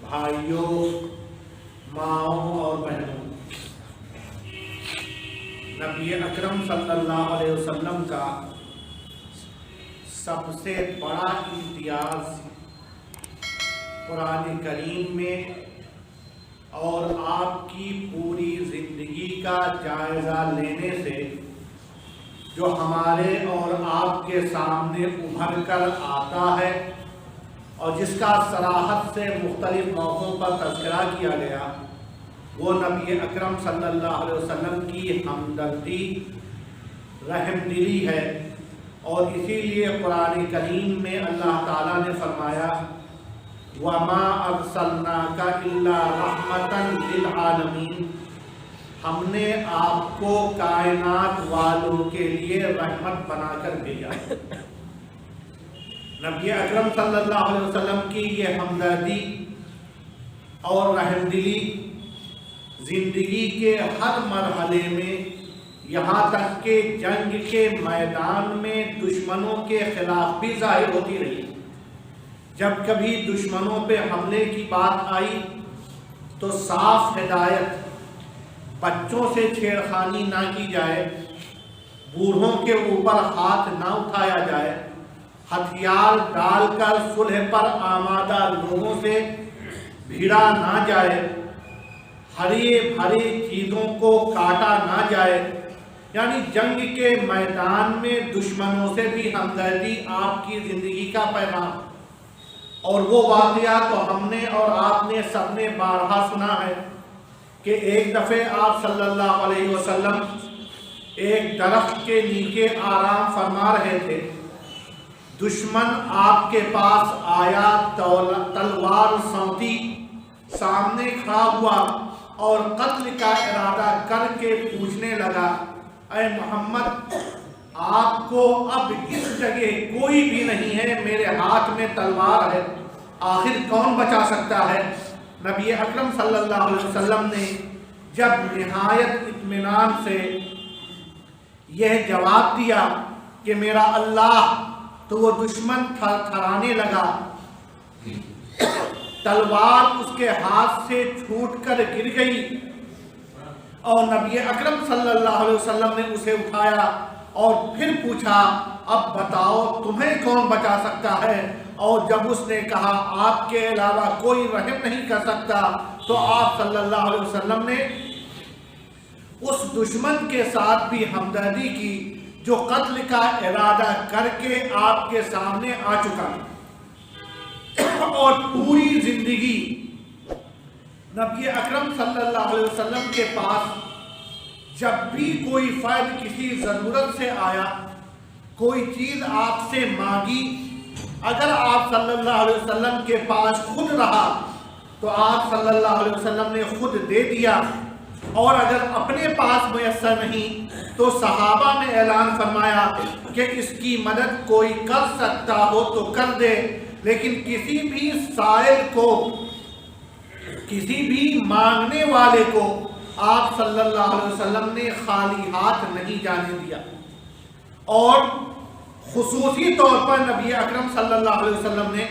بھائیوں، ماؤں اور بہنوں، نبی اکرم صلی اللہ علیہ وسلم کا سب سے بڑا امتیاز قرآن کریم میں اور آپ کی پوری زندگی کا جائزہ لینے سے جو ہمارے اور آپ کے سامنے ابھر کر آتا ہے اور جس کا صراحت سے مختلف موقعوں پر تذکرہ کیا گیا، وہ نبی اکرم صلی اللہ علیہ وسلم کی ہمدردی، رحم دلی ہے۔ اور اسی لیے قرآن کریم میں اللہ تعالیٰ نے فرمایا وَمَا أَرْسَلْنَاكَ إِلَّا رَحْمَةً لِلْعَالَمِينَ، ہم نے آپ کو کائنات والوں کے لیے رحمت بنا کر بھیجا۔ نبی اکرم صلی اللہ علیہ وسلم کی یہ ہمدردی اور رحم دلی زندگی کے ہر مرحلے میں، یہاں تک کہ جنگ کے میدان میں دشمنوں کے خلاف بھی ظاہر ہوتی رہی۔ جب کبھی دشمنوں پہ حملے کی بات آئی تو صاف ہدایت، بچوں سے چھیڑخانی نہ کی جائے، بوڑھوں کے اوپر ہاتھ نہ اٹھایا جائے، ہتھیار ڈال کر صلح پر آمادہ لوگوں سے بھیڑا نہ جائے، ہری بھری چیزوں کو کاٹا نہ جائے، یعنی جنگ کے میدان میں دشمنوں سے بھی ہمدردی آپ کی زندگی کا پیغام۔ اور وہ واقعہ تو ہم نے اور آپ نے سب نے بارہا سنا ہے کہ ایک دفعہ آپ صلی اللہ علیہ وسلم ایک درخت کے نیچے آرام فرما رہے تھے، دشمن آپ کے پاس آیا، تلوار سونتی، سامنے کھڑا ہوا اور قتل کا ارادہ کر کے پوچھنے لگا، اے محمد، آپ کو اب اس جگہ کوئی بھی نہیں ہے، میرے ہاتھ میں تلوار ہے، آخر کون بچا سکتا ہے؟ نبی اکرم صلی اللہ علیہ وسلم نے جب نہایت اطمینان سے یہ جواب دیا کہ میرا اللہ، تو وہ دشمن تھر تھرانے لگا، تلوار اس کے ہاتھ سے چھوٹ کر گر گئی، اور نبی اکرم صلی اللہ علیہ وسلم نے اسے اٹھایا اور پھر پوچھا، اب بتاؤ تمہیں کون بچا سکتا ہے؟ اور جب اس نے کہا آپ کے علاوہ کوئی رحم نہیں کر سکتا، تو آپ صلی اللہ علیہ وسلم نے اس دشمن کے ساتھ بھی ہمدردی کی جو قتل کا ارادہ کر کے آپ کے سامنے آ چکا، اور پوری زندگی نبی اکرم صلی اللہ علیہ وسلم کے پاس جب بھی کوئی فرد کسی ضرورت سے آیا، کوئی چیز آپ سے مانگی، اگر آپ صلی اللہ علیہ وسلم کے پاس خود رہا تو آپ صلی اللہ علیہ وسلم نے خود دے دیا، اور اگر اپنے پاس میسر نہیں تو صحابہ نے اعلان فرمایا کہ اس کی مدد کوئی کر سکتا ہو تو کر دے، لیکن کسی بھی سائل کو، کسی بھی مانگنے والے کو آپ صلی اللہ علیہ وسلم نے خالی ہاتھ نہیں جانے دیا۔ اور خصوصی طور پر نبی اکرم صلی اللہ علیہ وسلم نے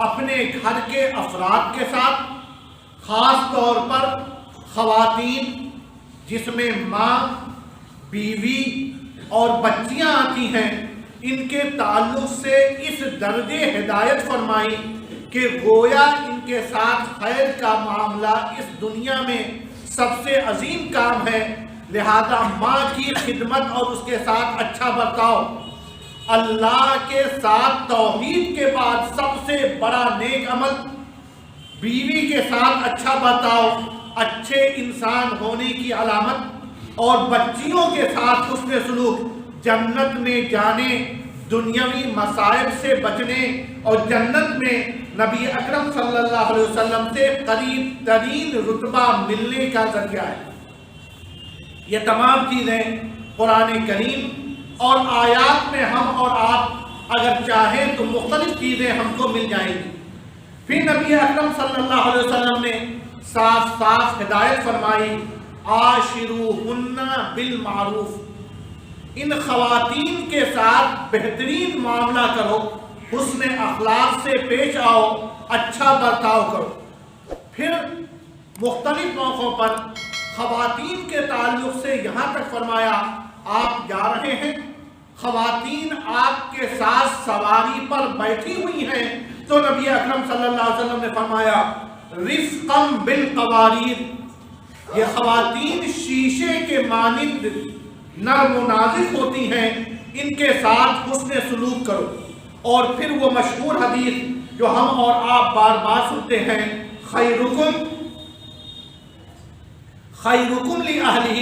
اپنے گھر کے افراد کے ساتھ، خاص طور پر خواتین جس میں ماں، بیوی اور بچیاں آتی ہیں، ان کے تعلق سے اس درجے ہدایت فرمائی کہ گویا ان کے ساتھ خیر کا معاملہ اس دنیا میں سب سے عظیم کام ہے، لہذا ماں کی خدمت اور اس کے ساتھ اچھا برتاؤ اللہ کے ساتھ توحید کے بعد سب سے بڑا نیک عمل، بیوی کے ساتھ اچھا برتاؤ اچھے انسان ہونے کی علامت، اور بچیوں کے ساتھ حسن سلوک جنت میں جانے، دنیاوی مصائب سے بچنے اور جنت میں نبی اکرم صلی اللہ علیہ وسلم سے قریب ترین رتبہ ملنے کا ذریعہ ہے۔ یہ تمام چیزیں قرآن کریم اور آیات میں ہم اور آپ اگر چاہیں تو مختلف چیزیں ہم کو مل جائیں گی۔ پھر نبی اکرم صلی اللہ علیہ وسلم نے صاف صاف ہدایت فرمائی، عاشروہن بالمعروف، ان خواتین کے ساتھ بہترین معاملہ کرو، حسن اخلاق سے پیش آؤ، اچھا برتاؤ کرو۔ مختلف موقعوں پر خواتین کے تعلق سے یہاں تک فرمایا آپ جا رہے ہیں، خواتین آپ کے ساتھ سواری پر بیٹھی ہوئی ہیں، تو نبی اکرم صلی اللہ علیہ وسلم نے فرمایا رفقاً بالقواریر، یہ خواتین شیشے کے مانند نرم و نازک ہوتی ہیں، ان کے ساتھ حسن سلوک کرو۔ اور پھر وہ مشہور حدیث جو ہم اور آپ بار بار سنتے ہیں، خیرکم لأہلہ،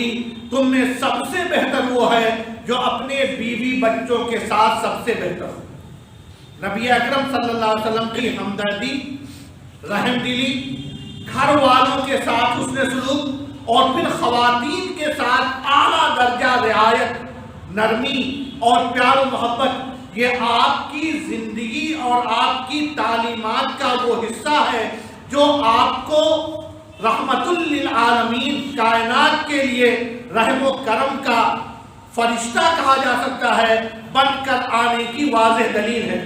تم میں سب سے بہتر وہ ہے جو اپنے بیوی بچوں کے ساتھ سب سے بہتر ہو۔ نبی اکرم صلی اللہ علیہ وسلم کی ہمدردی، رحم دلی، گھر والوں کے ساتھ حسن سلوک، اور پھر خواتین کے ساتھ اعلیٰ درجہ رعایت، نرمی اور پیار و محبت، یہ آپ کی زندگی اور آپ کی تعلیمات کا وہ حصہ ہے جو آپ کو رحمت للعالمین، کائنات کے لیے رحم و کرم کا فرشتہ کہا جا سکتا ہے، بن کر آنے کی واضح دلیل ہے۔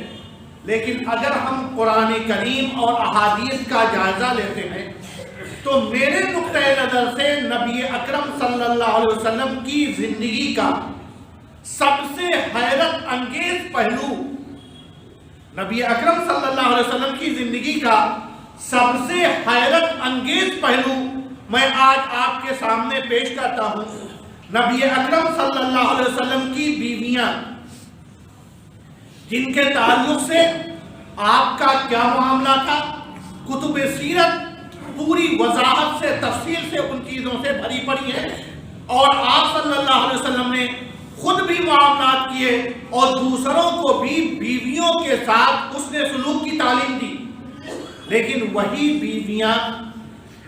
لیکن اگر ہم قرآن کریم اور احادیث کا جائزہ لیتے ہیں تو میرے نقطۂ نظر سے نبی اکرم صلی اللہ علیہ وسلم کی زندگی کا سب سے حیرت انگیز پہلو، نبی اکرم صلی اللہ علیہ وسلم کی زندگی کا سب سے حیرت انگیز پہلو میں آج آپ کے سامنے پیش کرتا ہوں۔ نبی اکرم صلی اللہ علیہ وسلم کی بیویاں، جن کے تعلق سے آپ کا کیا معاملہ تھا، کتب سیرت پوری وضاحت سے، تفصیل سے ان چیزوں سے بھری پڑی ہے، اور آپ صلی اللہ علیہ وسلم نے خود بھی معاملات کیے اور دوسروں کو بھی بیویوں کے ساتھ حسن سلوک کی تعلیم دی۔ لیکن وہی بیویاں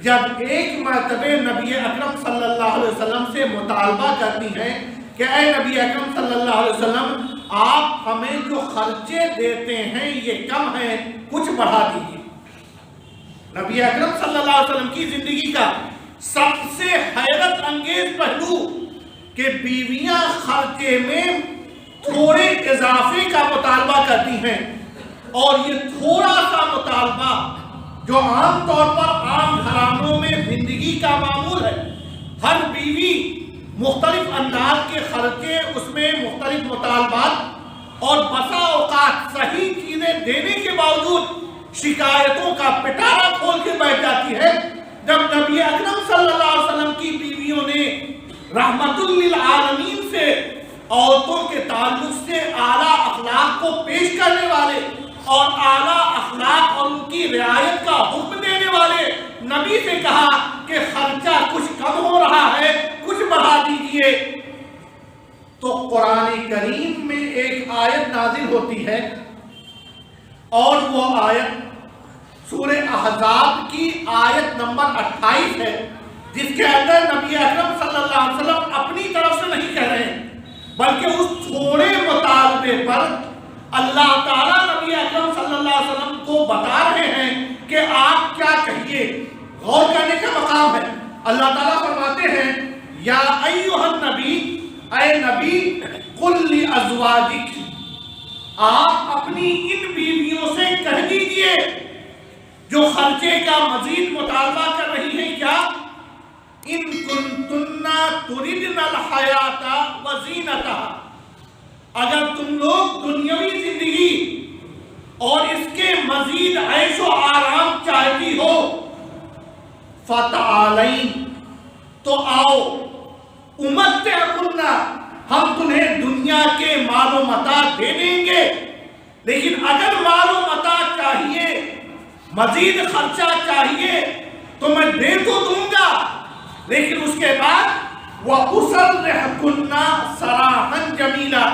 جب ایک مرتبہ نبی اکرم صلی اللہ علیہ وسلم سے مطالبہ کرتی ہیں کہ اے نبی اکرم صلی اللہ علیہ وسلم، آپ ہمیں جو خرچے دیتے ہیں یہ کم ہیں، کچھ بڑھا دیجیے۔ نبی اکرم صلی اللہ علیہ وسلم کی زندگی کا سب سے حیرت انگیز پہلو کہ بیویاں خرچے میں تھوڑے اضافے کا مطالبہ کرتی ہیں، اور یہ تھوڑا سا مطالبہ جو عام طور پر عام گھرانوں میں زندگی کا معمول ہے، ہر بیوی مختلف انداز کے خرچے، اس میں مختلف مطالبات، اور بسا اوقات صحیح چیزیں دینے کے باوجود شکایتوں کا پٹارا کھول کے بیٹھ جاتی ہے۔ جب نبی اکرم صلی اللہ علیہ وسلم کی بیویوں نے رحمت للعالمین سے عورتوں کے تعلق سے اعلیٰ اخلاق کو پیش کرنے والے اور اعلیٰ اخلاق اور ان کی رعایت کا حکم دینے والے نبی سے کہا کہ خرچہ کچھ کم ہو رہا ہے، کچھ بڑھا دیجئے، تو قرآن کریم میں ایک آیت نازل ہوتی ہے، اور وہ آیت سورہ احزاب کی آیت نمبر 28 ہے، جس کے اندر نبی اکرم صلی اللہ علیہ وسلم اپنی طرف سے نہیں کہہ رہے ہیں، بلکہ اس تھوڑے مطالبے پر اللہ تعالیٰ نبی اکرم صلی اللہ علیہ وسلم کو بتا رہے ہیں کہ آپ کیا کہیے۔ غور کرنے کا مقام ہے۔ اللہ تعالیٰ فرماتے ہیں یا ایھا النبی، اے نبی، قل لازواجک، آپ اپنی ان بیویوں سے کہہ دیجئے جو خرچے کا مزید مطالبہ کر رہی ہیں، کیا ان کنتن تردن الحیات وزینتہا، اگر تم لوگ دنیاوی زندگی اور اس کے مزید عیش و آرام چاہتی ہو، فتعالین، تو آؤ، امتعکن، ہم تمہیں دنیا کے مال و متاع دے دیں گے۔ لیکن اگر مال و متاع چاہیے، مزید خرچہ چاہیے، تو میں دے تو دوں گا، لیکن اس کے بعد وَأُسَرِّحْكُنَّ سَرَاحًا جَمِيلًا،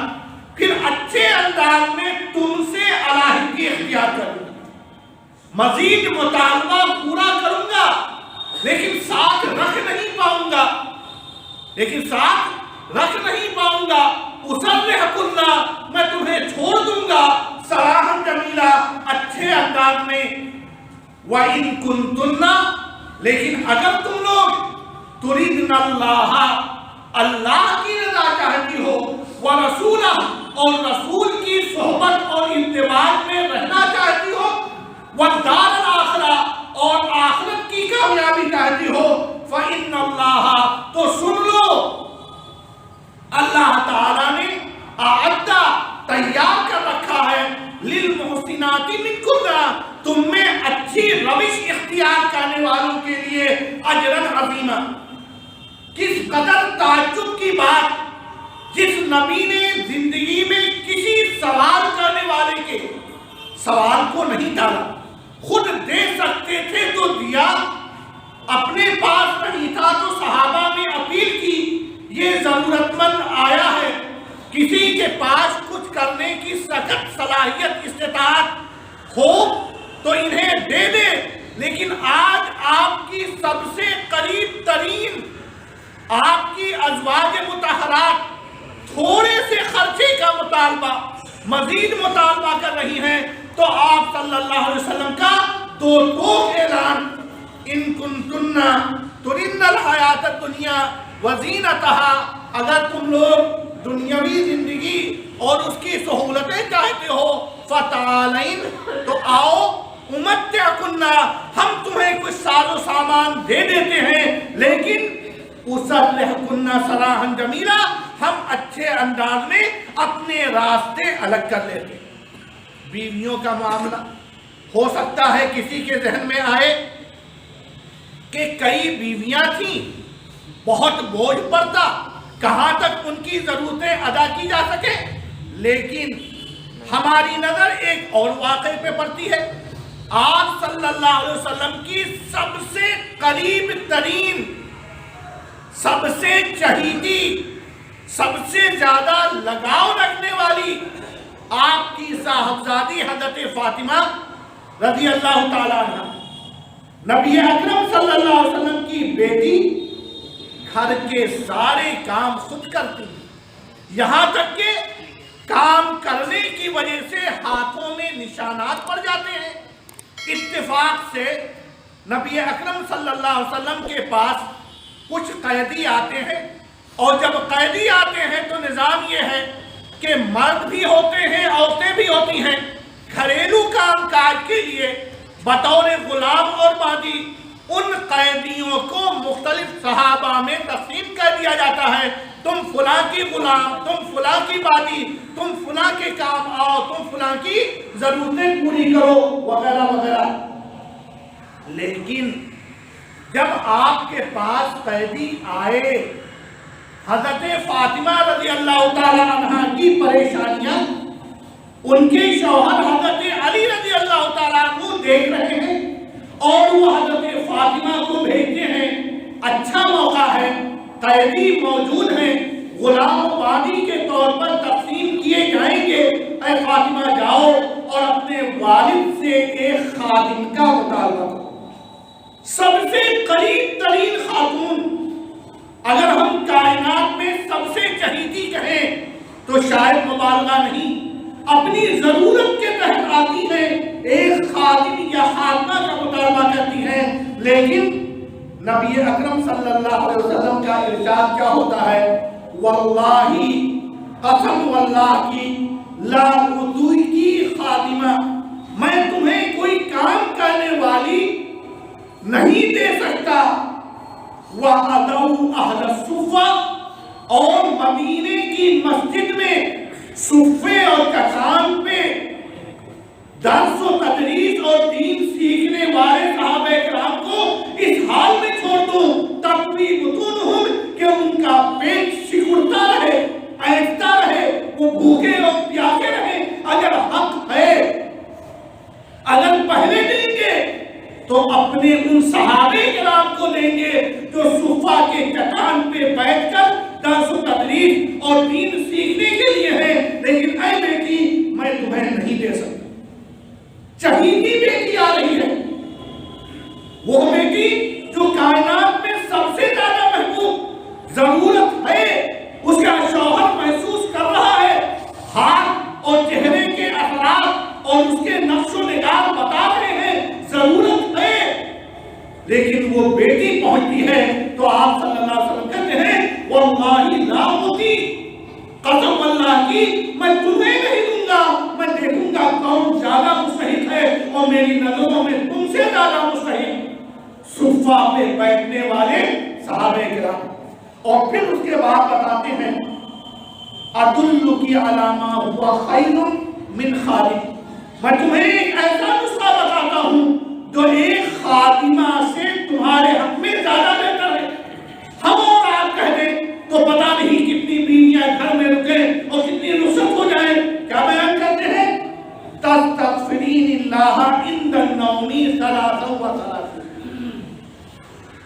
پھر اچھے انداز میں تم سے علیحدگی اختیار کروں گا، مزید مطالبہ پورا کروں گا، لیکن ساتھ رکھ نہیں پاؤں گا، اُسَرِّحْكُنَّ، میں تمہیں چھوڑ دوں گا، سَرَاحًا جَمِيلًا، اچھے انداز میں، وَإِن كُنتُنَّ، لیکن اگر تم لوگ تُرِدْنَ اللَّهَ، اللہ کی رضا چاہتی ہو، وَرَسُولَهُ، اور رسول کی صحبت اور اتباع میں رہنا چاہتی ہو، وَالدَّارَ الْآخِرَةَ، اور آخرت کی کامیابی چاہتی اختیار کرنے والوں کے لیے اجرن عظیما۔ کس قدر تعجب کی بات، جس نبی نے زندگی میں کسی سوال کرنے والے کے سوال کو نہیں ٹالا، خود دے سکتے تھے تو دیا، اپنے پاس نہیں تھا تو صحابہ میں اپیل کی یہ ضرورت مند آیا ہے، کسی کے پاس کچھ کرنے کی سخت صلاحیت استطاعت ہو تو انہیں دے دے۔ لیکن آج آپ کی سب سے قریب ترین آپ کی ازواج مطہرات تھوڑے سے خرچے کا مطالبہ، مزید مطالبہ کر رہی ہیں، تو آپ صلی اللہ علیہ وسلم کا دو ٹوک اعلان، ان کنتن ترین الحیات الدنیا وزینتہا، اگر تم لوگ دنیاوی زندگی اور اس کی سہولتیں چاہتے ہو، فتعالین، تو آؤ، امتعکن، ہم تمہیں کچھ ساز و سامان دے دیتے ہیں، لیکن اسرحکن سراحا جمیلا، ہم اچھے انداز میں اپنے راستے الگ کر لیتے۔ بیویوں کا معاملہ ہو سکتا ہے کسی کے ذہن میں آئے کہ کئی بیویاں تھیں، بہت بوجھ پڑتا، کہاں تک ان کی ضرورتیں ادا کی جا سکے، لیکن ہماری نظر ایک اور واقعے پہ پڑتی ہے۔ آپ صلی اللہ علیہ وسلم کی سب سے قریب ترین، سب سے چہیتی، سب سے زیادہ لگاؤ رکھنے والی آپ کی صاحبزادی حضرت فاطمہ رضی اللہ تعالیٰ عنہ، نبی اکرم صلی اللہ علیہ وسلم کی بیٹی، گھر کے سارے کام خود کرتی ہیں، یہاں تک کہ کام کرنے کی وجہ سے ہاتھوں میں نشانات پڑ جاتے ہیں۔ اتفاق سے نبی اکرم صلی اللہ علیہ وسلم کے پاس کچھ قیدی آتے ہیں، اور جب قیدی آتے ہیں تو نظام یہ ہے کہ مرد بھی ہوتے ہیں، عورتیں بھی ہوتی ہیں، گھریلو کام کاج کے لیے بطور غلام اور بادی ان قیدیوں کو مختلف صحابہ میں تقسیم کر دیا جاتا ہے، تم فلاں کی غلام، تم فلاں کی بادی، تم فلاں کے کام آؤ، تم فلاں کی ضرورتیں پوری کرو، وغیرہ وغیرہ۔ لیکن جب آپ کے پاس قیدی آئے، حضرت فاطمہ رضی اللہ تعالیٰ عنہ کی پریشانیاں ان کے شوہر حضرت علی رضی اللہ تعالیٰ عنہ دیکھ رہے ہیں، اور وہ حضرت فاطمہ کو بھیجتے ہیں، اچھا موقع ہے، قیدی موجود ہیں، غلام و بادی کے طور پر تقسیم کیے جائیں گے، اے فاطمہ جاؤ اور اپنے والد سے ایک خادم کا مطالبہ کرو۔ سب سے قریب ترین خاتون، اگر ہم کائنات میں سب سے چہیتی کہیں تو شاید مبالغہ نہیں، اپنی ضرورت کے تحت آتی ہیں، ایک خادم یا خادمہ کا مطالبہ کرتی ہیں، لیکن نبی اکرم صلی اللہ علیہ وسلم کا ارشاد کیا ہوتا ہے؟ واللہ، قسم واللہ کی، لا اتوئی کی خادمہ، میں تمہیں کوئی کام کرنے والی نہیں دے سکتا، وَأَدَوْا أَهْلَ الصُّفَّةِ، اور مدینے کی مسجد میں صفے اور کتان پہ درس و تدریس اور دین سیکھنے والے صحابہ کرام کو اس حال میں چھوڑ دوں، تقوی بطونہم، کہ ان کا پیٹ سکڑتا رہے، ایستا رہے، وہ بھوکے اور پیاسے رہے۔ اگر حق ہے، اگر پہلے دیں گے تو اپنے ان صحابہ کرام کو دیں گے جو صفا کے چٹان پہ بیٹھ کر درس و تدریس اور دین سیکھنے کے لیے ہیں، لیکن اے بیٹی میں تمہیں نہیں دے سکتا۔ چہیتی بیٹی آ رہی ہے، وہ بیٹی جو کائنات میں سب سے زیادہ محبوب، ضرورت ہے، اس کا شوہر محسوس کر رہا ہے، ہاتھ اور چہرے کے اثرات اور اس کے نقش و نگار بتا رہے ہیں، ضرورت ہے، لیکن وہ بیٹی پہنچتی ہے تو آپ صلی اللہ علیہ وسلم کہتے ہیں واللہ لا اتی، قسم اللہ کی میں تمہیں نہیں دوں گا، میں دیکھوں گا کون زیادہ مستحق ہے، اور میری نظروں میں تم سے زیادہ مستحق صفہ پہ بیٹھنے والے صحابہ کرام۔ اور پھر اس کے بعد بتاتے ہیں ادلکی علی ما هو خیر من خادم، میں تمہیں ایک ایسا نسخہ بتاتا ہوں جو ایک خادمہ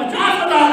50,000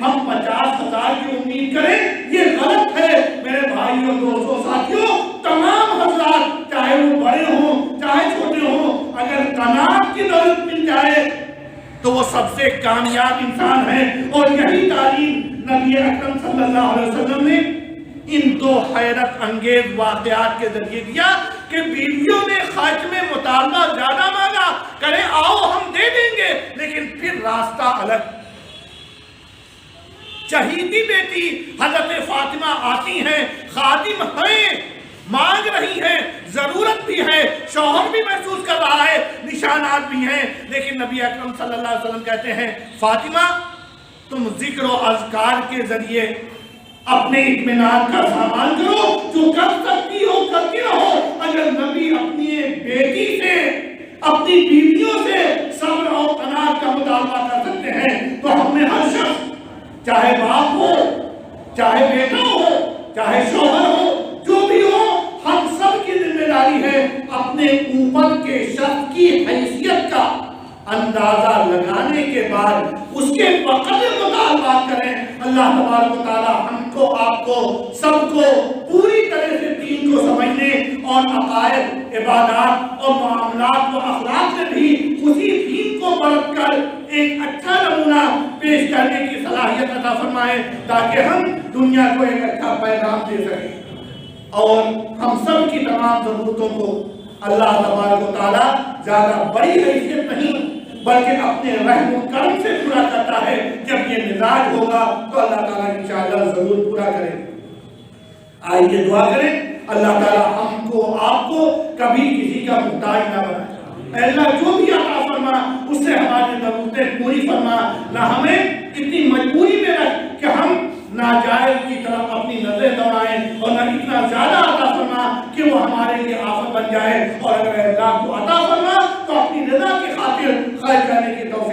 ہم 50,000 کی امید کریں، یہ غلط ہے میرے بھائیوں، دوستوں، ساتھیوں۔ تمام حضرات چاہے وہ بڑے ہوں چاہے چھوٹے ہوں، اگر قناعت کی دولت مل جائے تو وہ سب سے کامیاب انسان ہے۔ اور یہی تعلیم نبی اکرم صلی اللہ علیہ وسلم نے ان دو حیرت انگیز واقعات کے ذریعے دیا کہ بیویوں نے خاتم مطالبہ زیادہ مانگا، کرے آؤ ہم دے دیں گے، لیکن پھر راستہ الگ۔ چہیتی بیٹی حضرت فاطمہ آتی ہیں، خادم ہیں، مانگ رہی ہیں، ضرورت بھی ہے، شوہر بھی محسوس کر رہا ہے، نشانات بھی ہیں، لیکن نبی اکرم صلی اللہ علیہ وسلم کہتے ہیں فاطمہ تم ذکر و اذکار کے ذریعے اپنے اطمینان کا سامان کرو، جو کر سکتی ہو کرتی رہو۔ اگر نبی اپنی بیٹی سے، اپنی بیویوں سے صبر اور قناعت کا مطالبہ کر سکتے ہیں تو ہم میں ہر شخص، چاہے باپ ہو، چاہے بیٹا ہو، چاہے شوہر ہو، جو بھی ہو، ہم سب کی ذمہ داری ہے اپنے اوپر کے شخص کی حیثیت کا اندازہ لگانے کے بعد اس کے بقدر مطالبات کریں۔ اللہ تبارک و تعالی ہم کو، آپ کو، سب کو پوری طرح سے دین کو سمجھنے اور عقائد، عبادات اور معاملات و اخلاق میں بھی اسی دین کو برت کر ایک اچھا نمونہ پیش کرنے کی صلاحیت عطا فرمائے، تاکہ ہم دنیا کو ایک اچھا پیغام دے سکیں اور ہم سب کی تمام ضرورتوں کو اللہ تبارک و تعالی زیادہ بڑی حیثیت نہیں بلکہ اپنے رحم و کرم سے پورا کرتا ہے۔ جب یہ مزاج ہوگا تو اللہ تعالیٰ انشاءاللہ ضرور پورا کرے۔ آئیے دعا کریں، اللہ تعالیٰ ہم کو، آپ کو کبھی کسی کا محتاج نہ بنائے۔ اے اللہ جو بھی عطا فرما اس سے ہماری ضرورتیں پوری فرما، نہ ہمیں اتنی مجبوری میں رکھ کہ ہم ناجائز کی طرف اپنی نظریں دوڑائیں، اور نہ اتنا زیادہ عطا فرما کہ وہ ہمارے لیے آفت بن جائے، اور اگر اللہ کو عطا فرما تو اپنی رضا کی خاطر خیر کرنے کی توفیق